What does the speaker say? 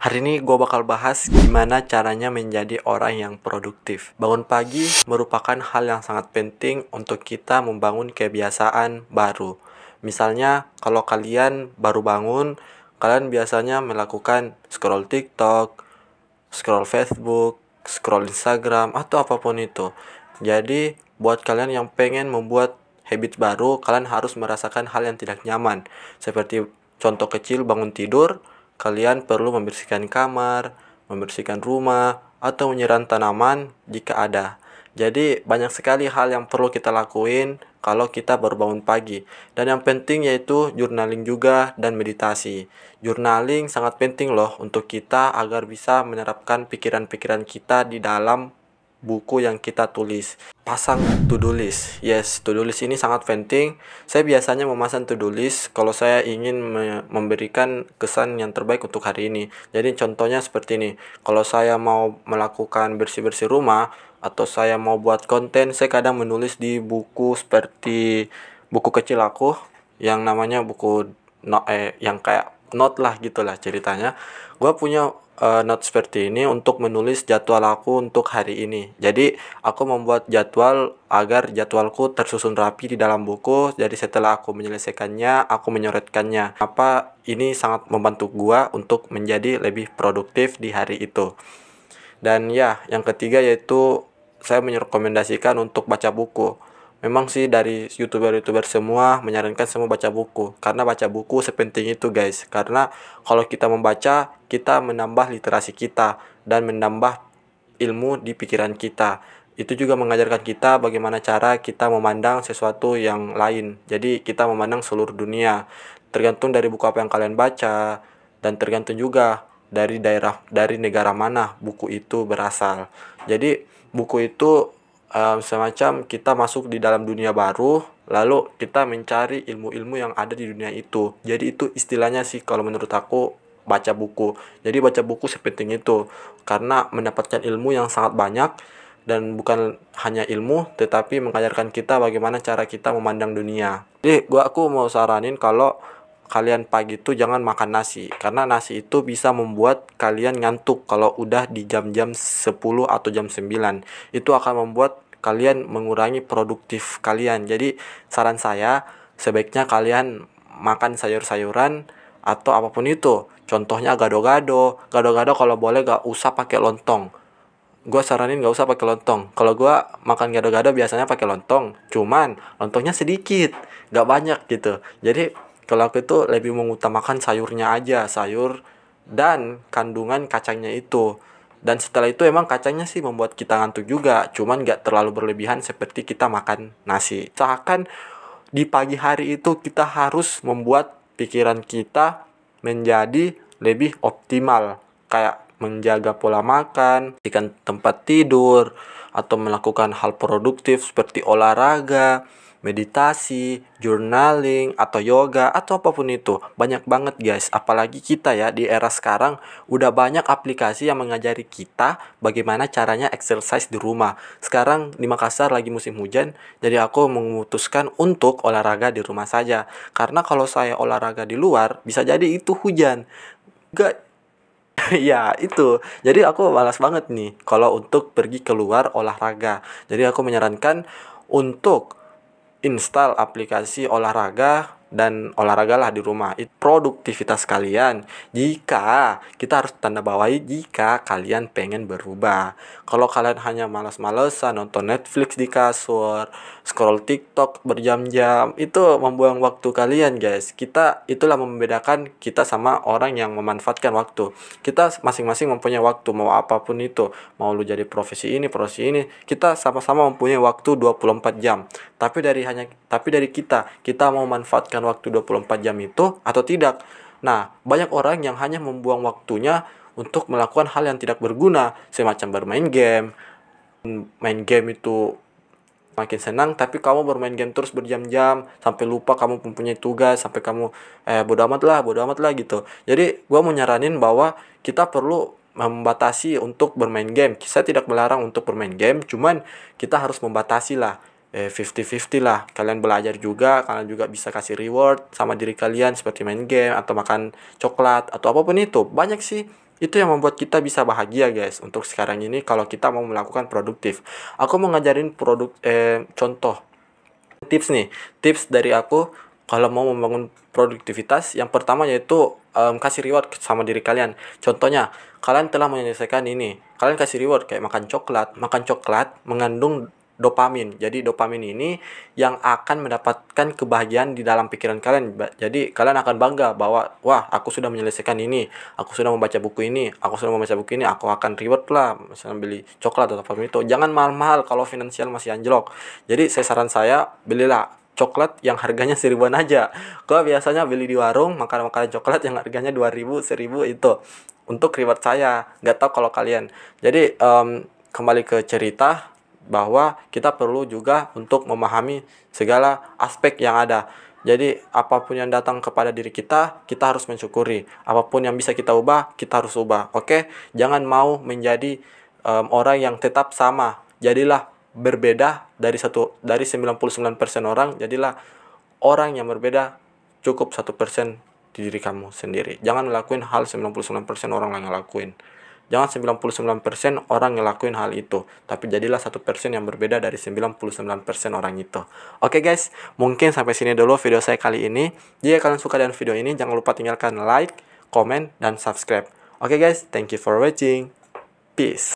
Hari ini gue bakal bahas gimana caranya menjadi orang yang produktif. Bangun pagi merupakan hal yang sangat penting untuk kita membangun kebiasaan baru. Misalnya, kalau kalian baru bangun, kalian biasanya melakukan scroll TikTok, scroll Facebook, scroll Instagram, atau apapun itu. Jadi, buat kalian yang pengen membuat habit baru, kalian harus merasakan hal yang tidak nyaman. Seperti contoh kecil bangun tidur, kalian perlu membersihkan kamar, membersihkan rumah, atau menyiram tanaman jika ada. Jadi banyak sekali hal yang perlu kita lakuin kalau kita baru bangun pagi. Dan yang penting yaitu journaling juga dan meditasi. Journaling sangat penting loh untuk kita agar bisa menerapkan pikiran-pikiran kita di dalam buku yang kita tulis. Pasang to-do list. Yes, to-do list ini sangat penting. Saya biasanya memasang to-do list kalau saya ingin memberikan kesan yang terbaik untuk hari ini. Jadi contohnya seperti ini. Kalau saya mau melakukan bersih-bersih rumah atau saya mau buat konten, saya kadang menulis di buku seperti buku kecil aku yang namanya buku yang kayak note lah gitulah ceritanya. Gua punya note seperti ini untuk menulis jadwal aku untuk hari ini. Jadi aku membuat jadwal agar jadwalku tersusun rapi di dalam buku. Jadi setelah aku menyelesaikannya, aku menyoretkannya. Apa ini sangat membantu gua untuk menjadi lebih produktif di hari itu. Dan ya, yang ketiga yaitu saya merekomendasikan untuk baca buku. Memang sih dari youtuber-youtuber semua menyarankan semua baca buku. Karena baca buku sepenting itu guys. Karena kalau kita membaca, kita menambah literasi kita dan menambah ilmu di pikiran kita. Itu juga mengajarkan kita bagaimana cara kita memandang sesuatu yang lain. Jadi kita memandang seluruh dunia. Tergantung dari buku apa yang kalian baca dan tergantung juga dari negara mana buku itu berasal. Jadi buku itu semacam kita masuk di dalam dunia baru, lalu kita mencari ilmu-ilmu yang ada di dunia itu. Jadi itu istilahnya sih kalau menurut aku baca buku. Jadi baca buku sepenting itu karena mendapatkan ilmu yang sangat banyak dan bukan hanya ilmu tetapi mengajarkan kita bagaimana cara kita memandang dunia. Jadi aku mau saranin kalau kalian pagi itu jangan makan nasi karena nasi itu bisa membuat kalian ngantuk kalau udah di jam-jam 10 atau jam 9. Itu akan membuat kalian mengurangi produktif kalian. Jadi saran saya sebaiknya kalian makan sayur-sayuran atau apapun itu. Contohnya gado-gado. Gado-gado kalau boleh gak usah pakai lontong. Gue saranin gak usah pakai lontong. Kalau gue makan gado-gado biasanya pakai lontong. Cuman lontongnya sedikit, gak banyak gitu. Jadi kalau aku itu lebih mengutamakan sayurnya aja, sayur dan kandungan kacangnya itu. Dan setelah itu emang kacangnya sih membuat kita ngantuk juga, cuman gak terlalu berlebihan seperti kita makan nasi. Usahakan di pagi hari itu kita harus membuat pikiran kita menjadi lebih optimal. Kayak menjaga pola makan, ikan tempat tidur, atau melakukan hal produktif seperti olahraga, meditasi, journaling, atau yoga, atau apapun itu. Banyak banget guys, apalagi kita ya di era sekarang udah banyak aplikasi yang mengajari kita bagaimana caranya exercise di rumah. Sekarang di Makassar lagi musim hujan, jadi aku memutuskan untuk olahraga di rumah saja. Karena kalau saya olahraga di luar, bisa jadi itu hujan. Gak. Ya itu, jadi aku malas banget nih kalau untuk pergi keluar olahraga. Jadi aku menyarankan untuk install aplikasi olahraga dan olahragalah di rumah. Itu produktivitas kalian. Jika kita harus tanda bawahi jika kalian pengen berubah. Kalau kalian hanya malas-malesan nonton Netflix di kasur, scroll TikTok berjam-jam, itu membuang waktu kalian guys. Itulah membedakan kita sama orang yang memanfaatkan waktu. Kita masing-masing mempunyai waktu mau apapun itu. Mau lu jadi profesi ini, kita sama-sama mempunyai waktu 24 jam. Tapi dari kita mau manfaatkan waktu 24 jam itu atau tidak. Nah, banyak orang yang hanya membuang waktunya untuk melakukan hal yang tidak berguna, semacam bermain game. Main game itu makin senang, tapi kamu bermain game terus berjam-jam sampai lupa kamu mempunyai tugas, sampai kamu bodo amat lah gitu. Jadi gua mau nyaranin bahwa kita perlu membatasi untuk bermain game. Saya tidak melarang untuk bermain game, cuman kita harus membatasi lah. 50-50 lah. Kalian belajar juga, kalian juga bisa kasih reward sama diri kalian seperti main game atau makan coklat atau apapun itu. Banyak sih Itu yang membuat kita bisa bahagia guys untuk sekarang ini kalau kita mau melakukan produktif. Aku mau ngajarin contoh tips nih. Tips dari aku kalau mau membangun produktivitas, yang pertama yaitu kasih reward sama diri kalian. Contohnya, kalian telah menyelesaikan ini, kalian kasih reward kayak makan coklat. Makan coklat mengandung dopamin. Jadi dopamin ini yang akan mendapatkan kebahagiaan di dalam pikiran kalian. Jadi kalian akan bangga bahwa wah, aku sudah menyelesaikan ini, aku sudah membaca buku ini, aku akan reward lah, misalnya beli coklat atau apapun itu. Jangan mahal-mahal kalau finansial masih anjlok. Jadi saran saya, belilah coklat yang harganya 1000-an aja. Gua biasanya beli di warung makan makanan coklat yang harganya 2000, 1000 itu untuk reward saya. Nggak tahu kalau kalian. Jadi kembali ke cerita bahwa kita perlu juga untuk memahami segala aspek yang ada. Jadi apapun yang datang kepada diri kita, kita harus mensyukuri. Apapun yang bisa kita ubah, kita harus ubah. Oke? Jangan mau menjadi orang yang tetap sama. Jadilah berbeda dari 99% orang, jadilah orang yang berbeda, cukup 1% di diri kamu sendiri. Jangan ngelakuin hal 99% orang yang ngelakuin. Jangan 99% orang ngelakuin hal itu, tapi jadilah 1% yang berbeda dari 99% orang itu. Oke guys, mungkin sampai sini dulu video saya kali ini. Jika kalian suka dengan video ini, jangan lupa tinggalkan like, comment, dan subscribe. Oke guys, thank you for watching. Peace.